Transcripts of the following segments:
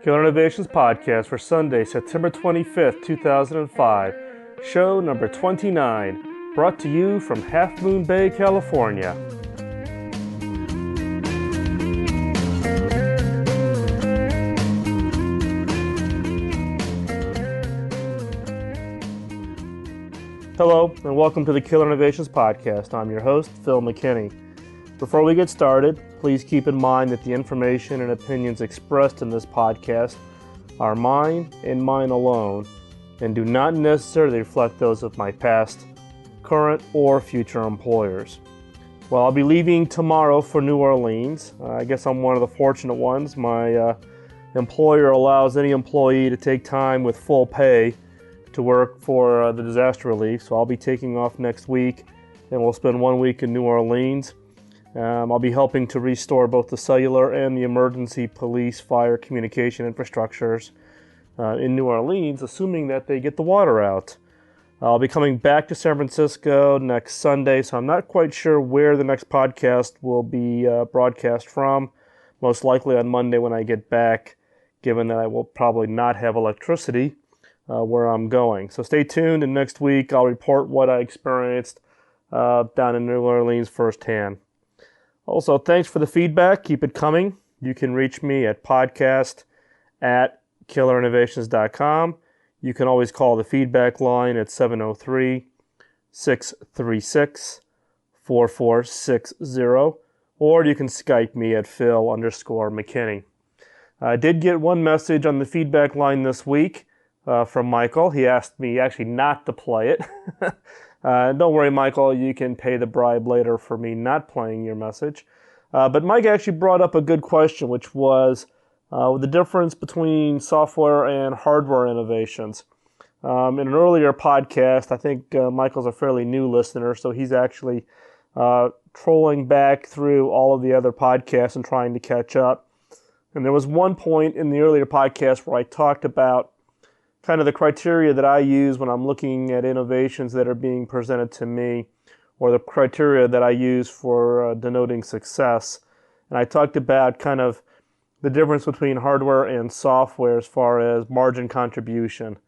Killer Innovations Podcast for Sunday, September 25th, 2005. Show number 29, brought to you from Half Moon Bay, California. Hello, and welcome to the Killer Innovations Podcast. I'm your host, Phil McKinney. Before we get started, please keep in mind that the information and opinions expressed in this podcast are mine and mine alone, and do not necessarily reflect those of my past, current, or future employers. Well, I'll be leaving tomorrow for New Orleans. I guess I'm one of the fortunate ones. My employer allows any employee to take time with full pay to work for the disaster relief, so I'll be taking off next week, and we'll spend 1 week in New Orleans. I'll be helping to restore both the cellular and the emergency police fire communication infrastructures in New Orleans, assuming that they get the water out. I'll be coming back to San Francisco next Sunday, so I'm not quite sure where the next podcast will be broadcast from. Most likely on Monday when I get back, given that I will probably not have electricity where I'm going. So stay tuned, and next week I'll report what I experienced down in New Orleans firsthand. Also, thanks for the feedback. Keep it coming. You can reach me at podcast@killerinnovations.com. You can always call the feedback line at 703-636-4460, or you can Skype me at Phil_McKinney. I did get one message on the feedback line this week from Michael. He asked me actually not to play it. Don't worry, Michael, you can pay the bribe later for me not playing your message. But Mike actually brought up a good question, which was the difference between software and hardware innovations. In an earlier podcast, I think Michael's a fairly new listener, so he's actually trolling back through all of the other podcasts and trying to catch up. And there was one point in the earlier podcast where I talked about kind of the criteria that I use when I'm looking at innovations that are being presented to me, or the criteria that I use for denoting success. And I talked about kind of the difference between hardware and software as far as margin contribution.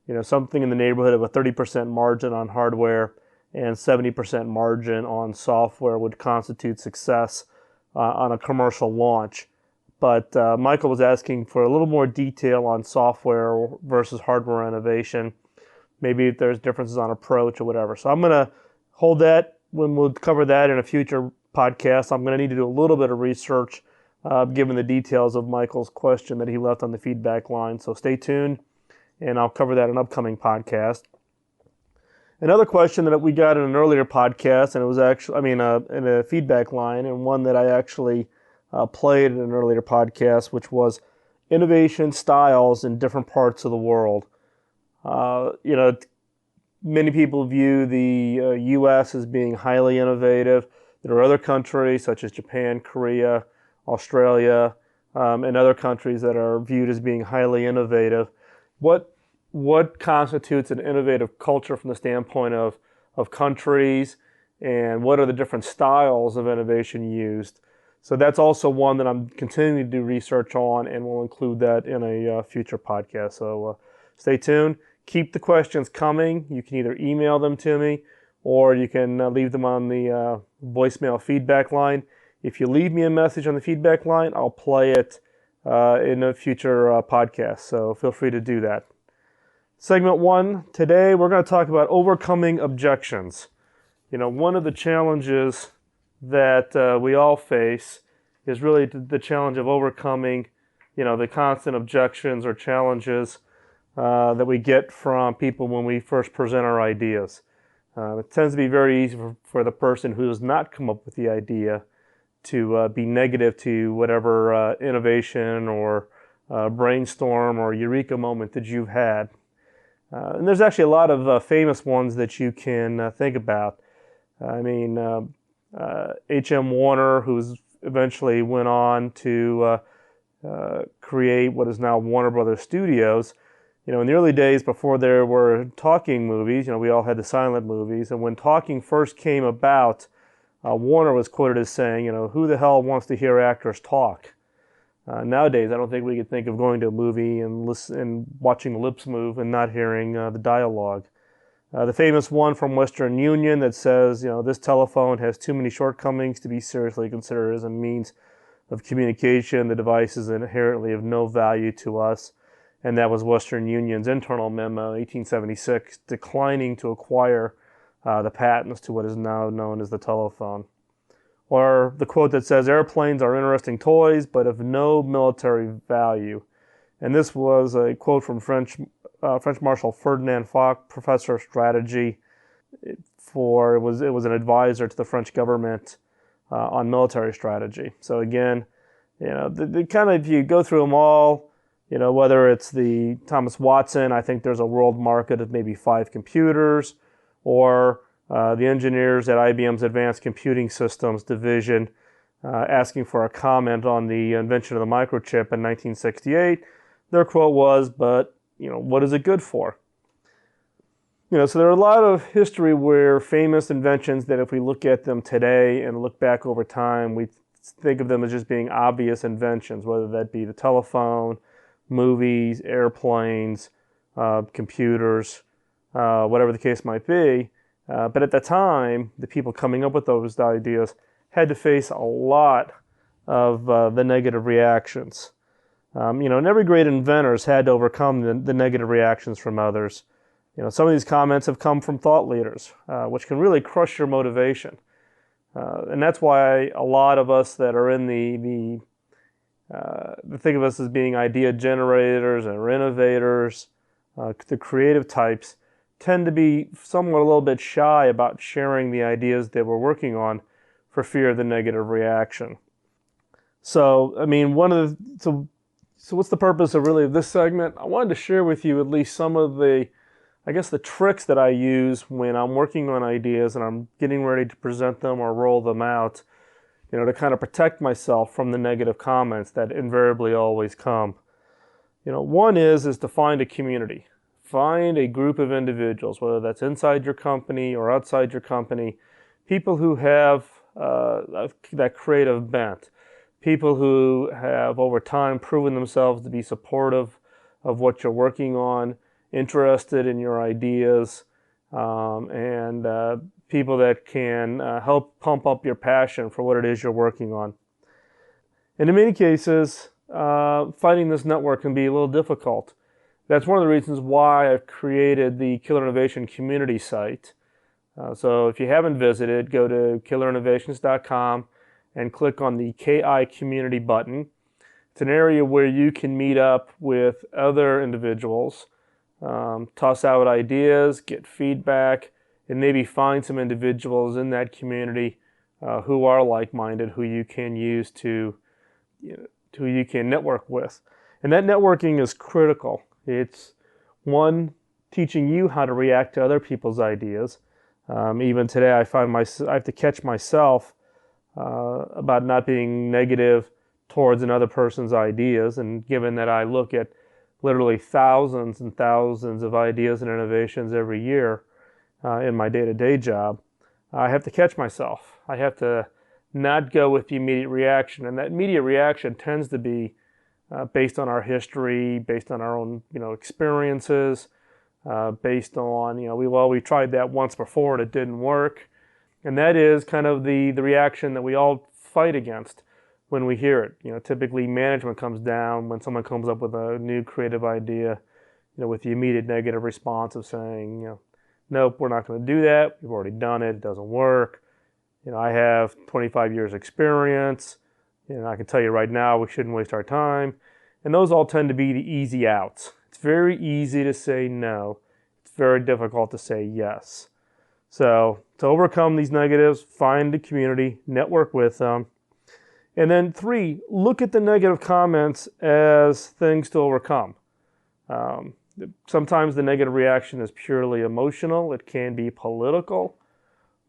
You know, something in the neighborhood of a 30% margin on hardware and 70% margin on software would constitute success on a commercial launch. But Michael was asking for a little more detail on software versus hardware innovation. Maybe if there's differences on approach or whatever. So I'm going to hold that when we'll cover that in a future podcast. I'm going to need to do a little bit of research given the details of Michael's question that he left on the feedback line. So stay tuned, and I'll cover that in an upcoming podcast. Another question that we got in an earlier podcast, and it was actually, in a feedback line, and one that I actually played in an earlier podcast, which was innovation styles in different parts of the world. Many people view the U.S. as being highly innovative. There are other countries such as Japan, Korea, Australia, and other countries that are viewed as being highly innovative. What constitutes an innovative culture from the standpoint of countries, and what are the different styles of innovation used? So that's also one that I'm continuing to do research on, and we'll include that in a future podcast. So stay tuned. Keep the questions coming. You can either email them to me, or you can leave them on the voicemail feedback line. If you leave me a message on the feedback line, I'll play it in a future podcast. So feel free to do that. Segment 1, today we're going to talk about overcoming objections. You know, one of the challenges that we all face is really the challenge of overcoming, the constant objections or challenges that we get from people when we first present our ideas. It tends to be very easy for the person who has not come up with the idea to be negative to whatever innovation or brainstorm or eureka moment that you've had. And there's actually a lot of famous ones that you can think about. H.M. Warner, who eventually went on to create what is now Warner Brothers Studios. In the early days before there were talking movies, we all had the silent movies. And when talking first came about, Warner was quoted as saying, who the hell wants to hear actors talk? Nowadays, I don't think we could think of going to a movie and listen and watching the lips move and not hearing the dialogue. The famous one from Western Union that says, this telephone has too many shortcomings to be seriously considered as a means of communication. The device is inherently of no value to us. And that was Western Union's internal memo, 1876, declining to acquire the patents to what is now known as the telephone. Or the quote that says, airplanes are interesting toys, but of no military value. And this was a quote from French Marshal Ferdinand Foch, professor of strategy. It was an advisor to the French government on military strategy. So again, the kind of, if you go through them all, whether it's the Thomas Watson, I think there's a world market of maybe 5 computers, or the engineers at IBM's Advanced Computing Systems division asking for a comment on the invention of the microchip in 1968. Their quote was, but, what is it good for? So there are a lot of history where famous inventions that if we look at them today and look back over time, we think of them as just being obvious inventions, whether that be the telephone, movies, airplanes, computers, whatever the case might be. But at the time, the people coming up with those ideas had to face a lot of the negative reactions. And every great inventor has had to overcome the negative reactions from others. Some of these comments have come from thought leaders, which can really crush your motivation. And that's why a lot of us that are in the think of us as being idea generators or innovators, the creative types, tend to be somewhat a little bit shy about sharing the ideas that we're working on for fear of the negative reaction. So, so what's the purpose of really this segment? I wanted to share with you at least some of the tricks that I use when I'm working on ideas and I'm getting ready to present them or roll them out, to kind of protect myself from the negative comments that invariably always come. One is to find a community. Find a group of individuals, whether that's inside your company or outside your company, people who have that creative bent, people who have over time proven themselves to be supportive of what you're working on, interested in your ideas, and people that can help pump up your passion for what it is you're working on. And in many cases, finding this network can be a little difficult. That's one of the reasons why I've created the Killer Innovation community site. So if you haven't visited, go to killerinnovations.com and click on the KI community button. It's an area where you can meet up with other individuals, toss out ideas, get feedback, and maybe find some individuals in that community who are like-minded, who you can use who you can network with. And that networking is critical. It's one, teaching you how to react to other people's ideas. Even today, I have to catch myself about not being negative towards another person's ideas. And given that I look at literally thousands and thousands of ideas and innovations every year in my day-to-day job, I have to catch myself. I have to not go with the immediate reaction. And that immediate reaction tends to be based on our history, based on our own, experiences, based on, we tried that once before and it didn't work. And that is kind of the reaction that we all fight against when we hear it. Typically management comes down when someone comes up with a new creative idea, with the immediate negative response of saying, nope, we're not going to do that. We've already done it. It doesn't work. I have 25 years experience. I can tell you right now, we shouldn't waste our time. And those all tend to be the easy outs. It's very easy to say no. It's very difficult to say yes. So to overcome these negatives, find a community, network with them. And then 3, look at the negative comments as things to overcome. Sometimes the negative reaction is purely emotional. It can be political.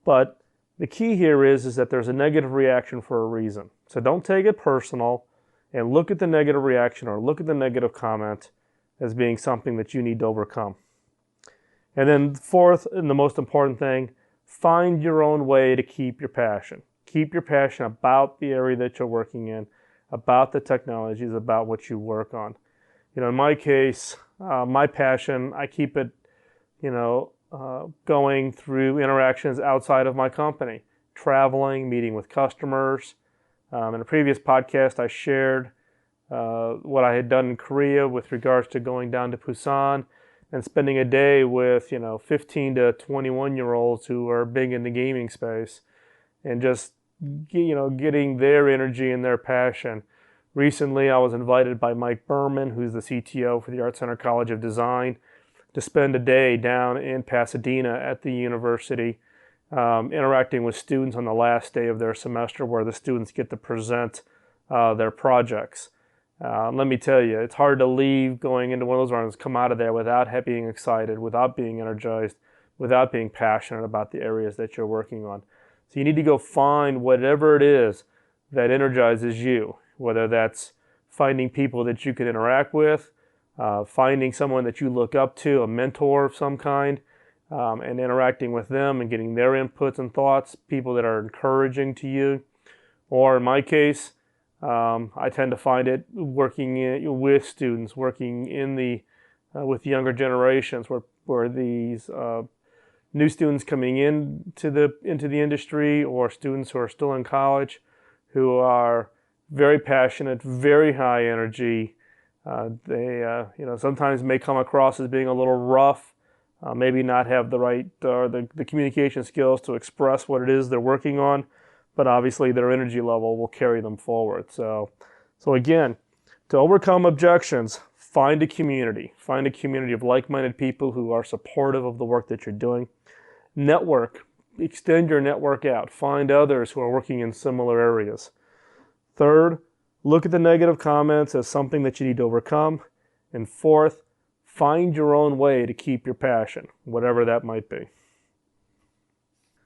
But the key here is that there's a negative reaction for a reason. So don't take it personal and look at the negative reaction or look at the negative comment as being something that you need to overcome. And then 4th, and the most important thing, find your own way to keep your passion. Keep your passion about the area that you're working in. about the technologies, about what you work on. In my case, my passion, I keep it, going through interactions outside of my company, traveling, meeting with customers. In a previous podcast, I shared what I had done in Korea with regards to going down to Busan and spending a day with 15 to 21-year-olds who are big in the gaming space, and just getting their energy and their passion. Recently, I was invited by Mike Berman, who's the CTO for the Art Center College of Design, to spend a day down in Pasadena at the university, interacting with students on the last day of their semester, where the students get to present their projects. Let me tell you, it's hard to leave going into one of those runs, come out of there without being excited, without being energized, without being passionate about the areas that you're working on. So you need to go find whatever it is that energizes you, whether that's finding people that you can interact with, finding someone that you look up to, a mentor of some kind, and interacting with them and getting their inputs and thoughts, people that are encouraging to you. Or in my case, I tend to find it working with students, working with younger generations, where these new students coming into the industry, or students who are still in college, who are very passionate, very high energy. They sometimes may come across as being a little rough, maybe not have the right the communication skills to express what it is they're working on, but obviously their energy level will carry them forward. So again, to overcome objections, find a community of like-minded people who are supportive of the work that you're doing. Network, extend your network out, find others who are working in similar areas. Third, look at the negative comments as something that you need to overcome. And fourth, find your own way to keep your passion, whatever that might be.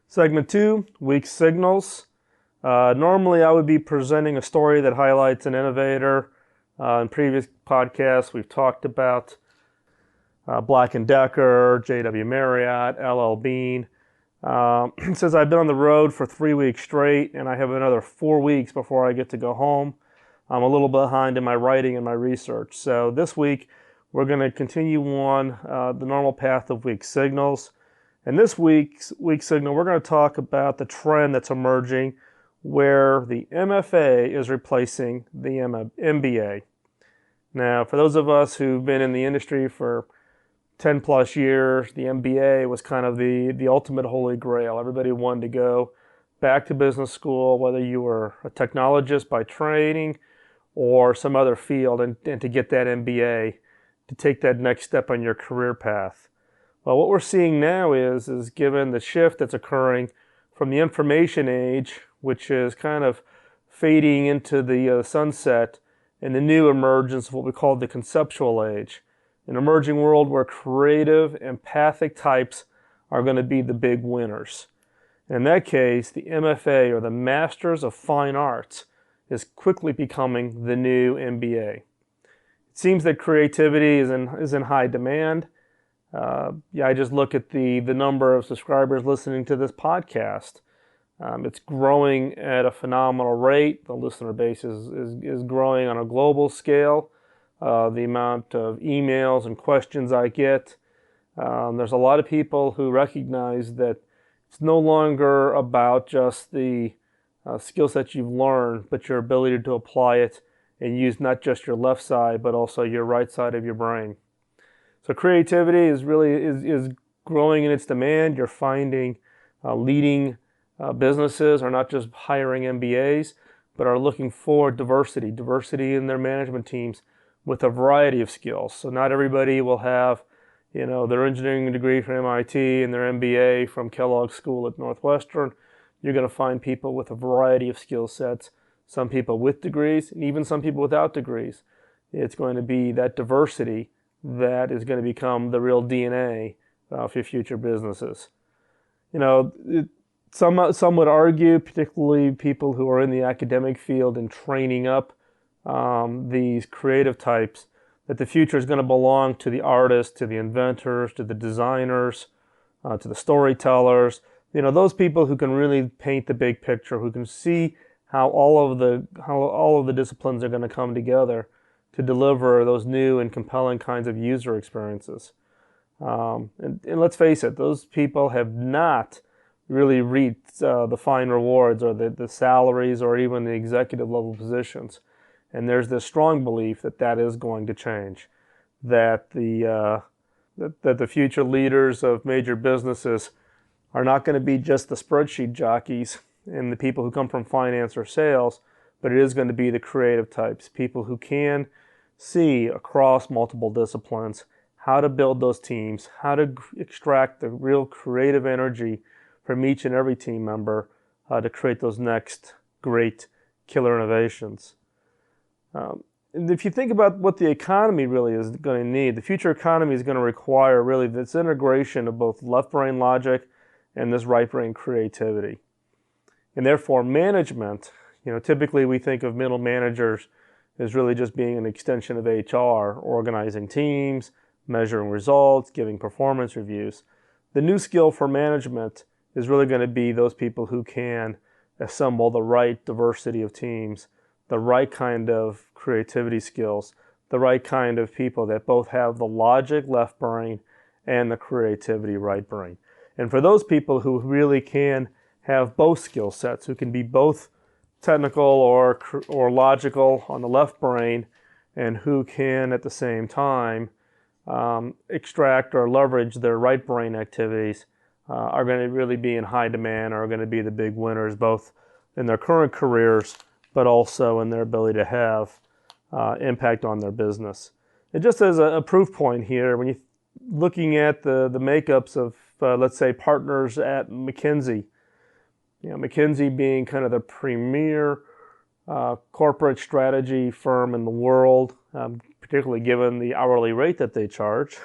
Segment 2, weak signals. Normally I would be presenting a story that highlights an innovator. In previous podcasts, we've talked about Black & Decker, J.W. Marriott, LL Bean. Since I've been on the road for 3 weeks straight, and I have another 4 weeks before I get to go home, I'm a little behind in my writing and my research. So this week, we're going to continue on the normal path of weak signals. And this week's weak signal, we're going to talk about the trend that's emerging where the MFA is replacing the MBA. Now, for those of us who've been in the industry for 10 plus years, the MBA was kind of the ultimate holy grail. Everybody wanted to go back to business school, whether you were a technologist by training or some other field, and to get that MBA, to take that next step on your career path. Well, what we're seeing now is given the shift that's occurring from the information age, which is kind of fading into the sunset, and the new emergence of what we call the conceptual age, an emerging world where creative, empathic types are going to be the big winners. In that case, the MFA, or the Masters of Fine Arts, is quickly becoming the new MBA. It seems that creativity is in high demand. I just look at the number of subscribers listening to this podcast. It's growing at a phenomenal rate. The listener base is growing on a global scale. The amount of emails and questions I get. There's a lot of people who recognize that it's no longer about just the skill set you've learned, but your ability to apply it and use not just your left side, but also your right side of your brain. So creativity is growing in its demand. You're finding leading businesses are not just hiring MBAs, but are looking for diversity in their management teams with a variety of skills. So not everybody will have, their engineering degree from MIT and their MBA from Kellogg School at Northwestern. You're going to find people with a variety of skill sets, some people with degrees, and even some people without degrees. It's going to be that diversity that is going to become the real DNA for future businesses. Some would argue, particularly people who are in the academic field and training up these creative types, that the future is going to belong to the artists, to the inventors, to the designers, to the storytellers. Those people who can really paint the big picture, who can see how all of the disciplines are going to come together to deliver those new and compelling kinds of user experiences. And let's face it, those people have not really reaped the fine rewards or the salaries or even the executive level positions. And there's this strong belief that that is going to change, that the future leaders of major businesses are not going to be just the spreadsheet jockeys and the people who come from finance or sales, but it is going to be the creative types, people who can see across multiple disciplines how to build those teams, how to extract the real creative energy from each and every team member to create those next great killer innovations. And if you think about what the economy really is going to need, the future economy is going to require really this integration of both left brain logic and this right brain creativity. And therefore management, typically we think of middle managers as really just being an extension of HR, organizing teams, measuring results, giving performance reviews. The new skill for management is really going to be those people who can assemble the right diversity of teams, the right kind of creativity skills, the right kind of people that both have the logic left brain and the creativity right brain. And for those people who really can have both skill sets, who can be both technical or logical on the left brain, and who can at the same time extract or leverage their right brain activities, are going to really be in high demand, are going to be the big winners both in their current careers but also in their ability to have impact on their business. And just as a proof point here, when you're looking at the makeups of, let's say, partners at McKinsey, McKinsey being kind of the premier corporate strategy firm in the world, particularly given the hourly rate that they charge.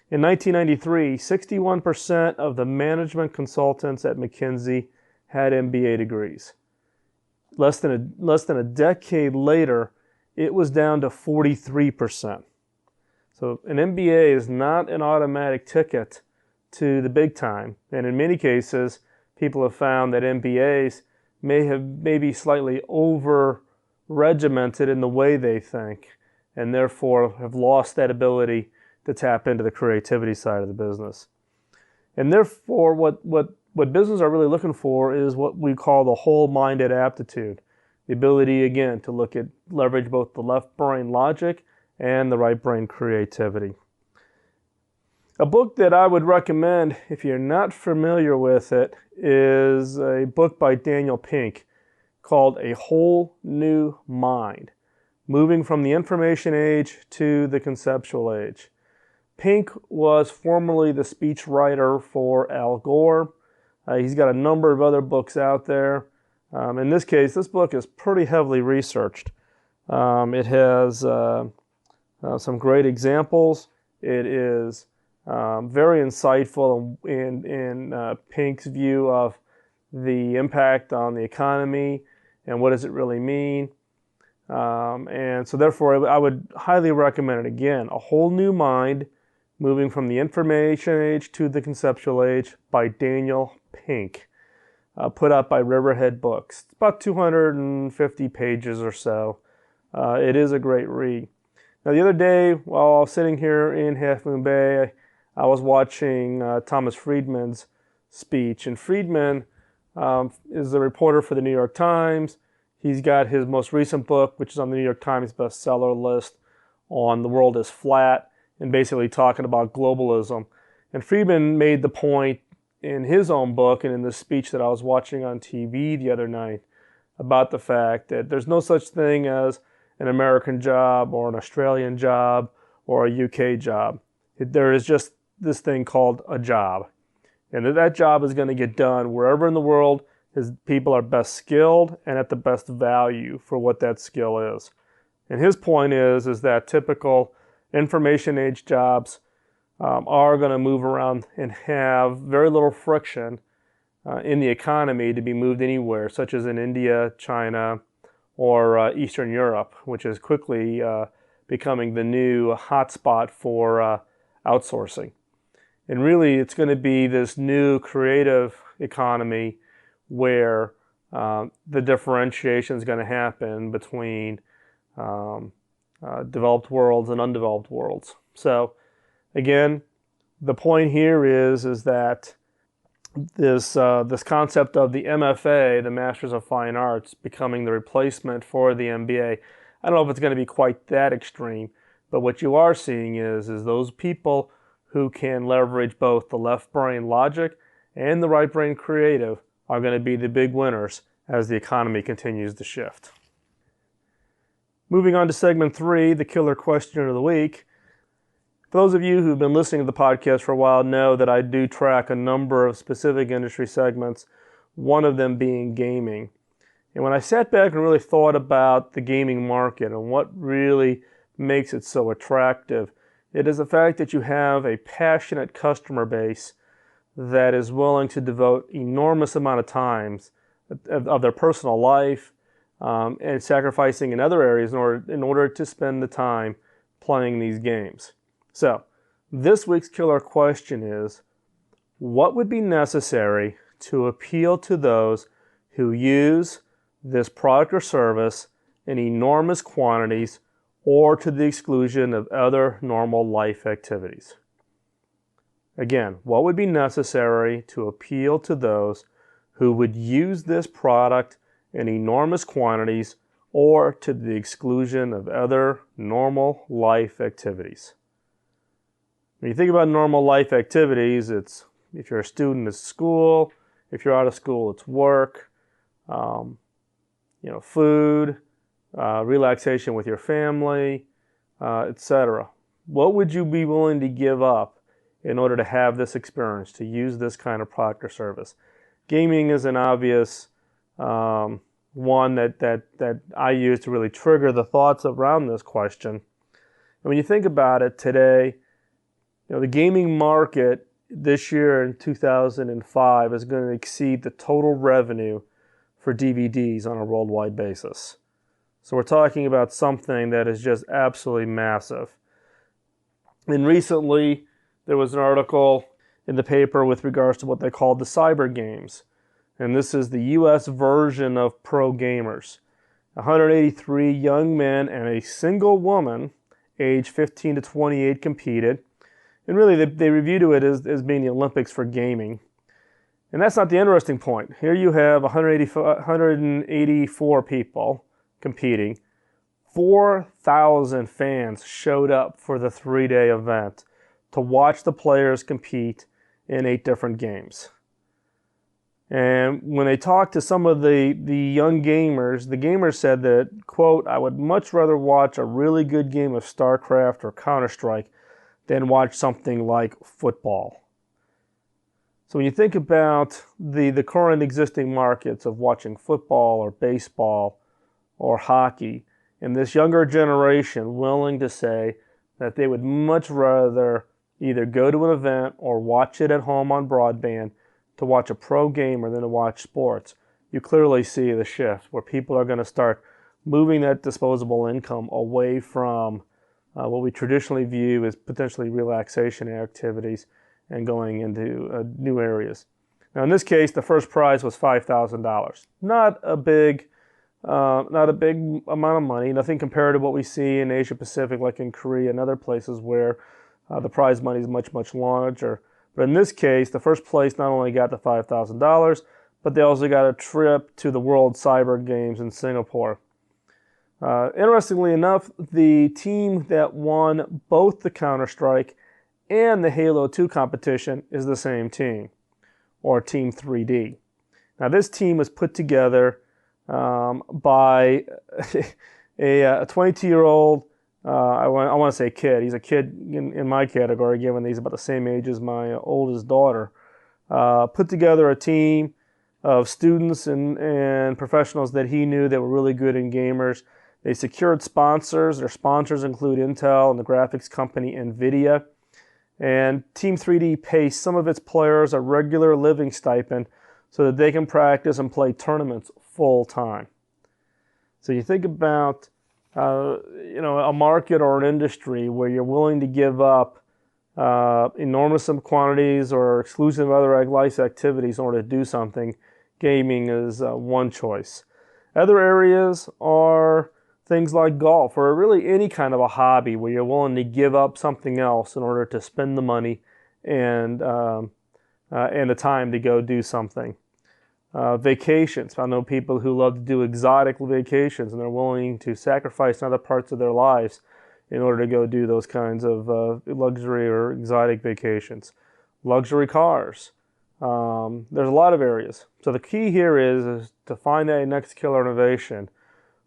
In 1993, 61% of the management consultants at McKinsey had MBA degrees. Less than a decade later, it was down to 43%. So an MBA is not an automatic ticket to the big time. And in many cases, people have found that MBAs may be slightly over-regimented in the way they think, and therefore have lost that ability to tap into the creativity side of the business. And therefore, what businesses are really looking for is what we call the whole-minded aptitude. The ability, again, to leverage both the left brain logic and the right brain creativity. A book that I would recommend, if you're not familiar with it, is a book by Daniel Pink called A Whole New Mind, Moving from the Information Age to the Conceptual Age. Pink was formerly the speechwriter for Al Gore. He's got a number of other books out there. In this case, this book is pretty heavily researched. It has some great examples. It is very insightful in Pink's view of the impact on the economy and what does it really mean. And so therefore, I would highly recommend it again. A Whole New Mind, Moving from the Information Age to the Conceptual Age by Daniel Pink, put out by Riverhead Books. It's about 250 pages or so. It is a great read. Now, the other day, while I was sitting here in Half Moon Bay, I was watching Thomas Friedman's speech. And Friedman is a reporter for the New York Times. He's got his most recent book, which is on the New York Times bestseller list, on The World is Flat, and basically talking about globalism. And Friedman made the point in his own book and in the speech that I was watching on TV the other night about the fact that there's no such thing as an American job or an Australian job or a UK job. There is just this thing called a job. And that job is going to get done wherever in the world his people are best skilled and at the best value for what that skill is. And his point is that typical information age jobs are going to move around and have very little friction in the economy to be moved anywhere, such as in India, China, or Eastern Europe, which is quickly becoming the new hotspot for outsourcing. And really, it's going to be this new creative economy where the differentiation is going to happen between developed worlds and undeveloped worlds. So again, the point here is that this concept of the MFA, the Masters of Fine Arts, becoming the replacement for the MBA, I don't know if it's going to be quite that extreme, but what you are seeing is those people who can leverage both the left brain logic and the right brain creative are going to be the big winners as the economy continues to shift. Moving on to segment 3, the killer question of the week. For those of you who've been listening to the podcast for a while know that I do track a number of specific industry segments, one of them being gaming. And when I sat back and really thought about the gaming market and what really makes it so attractive, it is the fact that you have a passionate customer base that is willing to devote enormous amount of times of their personal life and sacrificing in other areas in order to spend the time playing these games. So, this week's killer question is, what would be necessary to appeal to those who use this product or service in enormous quantities or to the exclusion of other normal life activities? Again, what would be necessary to appeal to those who would use this product in enormous quantities or to the exclusion of other normal life activities? When you think about normal life activities, it's if you're a student, it's school. If you're out of school, it's work, food, relaxation with your family, etc. What would you be willing to give up in order to have this experience, to use this kind of product or service? Gaming is an obvious one that I use to really trigger the thoughts around this question. And when you think about it today, the gaming market this year in 2005 is going to exceed the total revenue for DVDs on a worldwide basis. So we're talking about something that is just absolutely massive. And recently, there was an article in the paper with regards to what they called the cyber games. And this is the U.S. version of pro gamers. 183 young men and a single woman, aged 15 to 28, competed. And really, they reviewed it as being the Olympics for gaming. And that's not the interesting point. Here you have 184 people competing. 4,000 fans showed up for the 3-day event to watch the players compete in 8 different games. And when they talked to some of the young gamers, the gamers said that, quote, "I would much rather watch a really good game of StarCraft or Counter-Strike than watch something like football." So when you think about the current existing markets of watching football or baseball or hockey, and this younger generation willing to say that they would much rather either go to an event or watch it at home on broadband to watch a pro gamer than to watch sports, you clearly see the shift where people are going to start moving that disposable income away from what we traditionally view as potentially relaxation activities and going into new areas. Now, in this case, the first prize was $5,000. Not a big amount of money. Nothing compared to what we see in Asia Pacific, like in Korea and other places where the prize money is much, much larger. But in this case, the first place not only got the $5,000, but they also got a trip to the World Cyber Games in Singapore. Interestingly enough, the team that won both the Counter-Strike and the Halo 2 competition is the same team, or Team 3D. Now, this team was put together by a 22-year-old, I want to say kid. He's a kid in my category, given he's about the same age as my oldest daughter. Put together a team of students and professionals that he knew that were really good in gamers. They secured sponsors. Their sponsors include Intel and the graphics company NVIDIA. And Team 3D pays some of its players a regular living stipend so that they can practice and play tournaments full time. So you think about a market or an industry where you're willing to give up enormous quantities or exclusive other life activities in order to do something. gaming is one choice. Other areas are things like golf, or really any kind of a hobby where you're willing to give up something else in order to spend the money and the time to go do something. Vacations. I know people who love to do exotic vacations, and they're willing to sacrifice other parts of their lives in order to go do those kinds of luxury or exotic vacations. Luxury cars. There's a lot of areas. So the key here is to find that next killer innovation.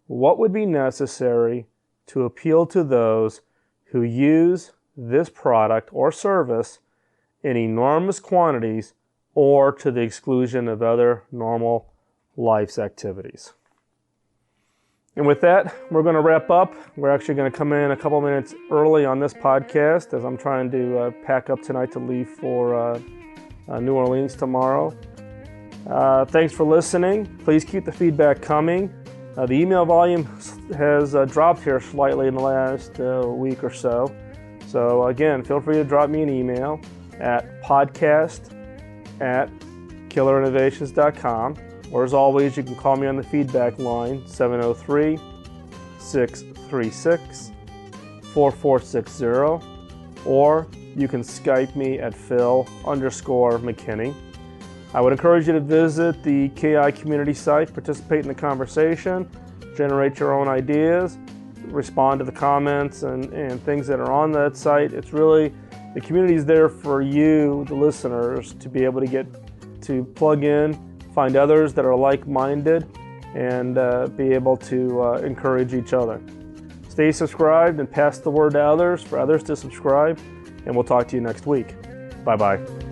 What would be necessary to appeal to those who use this product or service in enormous quantities or to the exclusion of other normal life's activities? And with that, we're going to wrap up. We're actually going to come in a couple minutes early on this podcast as I'm trying to pack up tonight to leave for New Orleans tomorrow. Thanks for listening. Please keep the feedback coming. The email volume has dropped here slightly in the last week or so. So again, feel free to drop me an email at podcast@killerinnovations.com. Or as always, you can call me on the feedback line, 703-636-4460. Or you can Skype me at Phil_McKinney. I would encourage you to visit the KI community site, participate in the conversation, generate your own ideas, respond to the comments and things that are on that site. It's really, the community is there for you, the listeners, to be able to get to plug in, find others that are like-minded, and be able to encourage each other. Stay subscribed and pass the word to others for others to subscribe, and we'll talk to you next week. Bye-bye.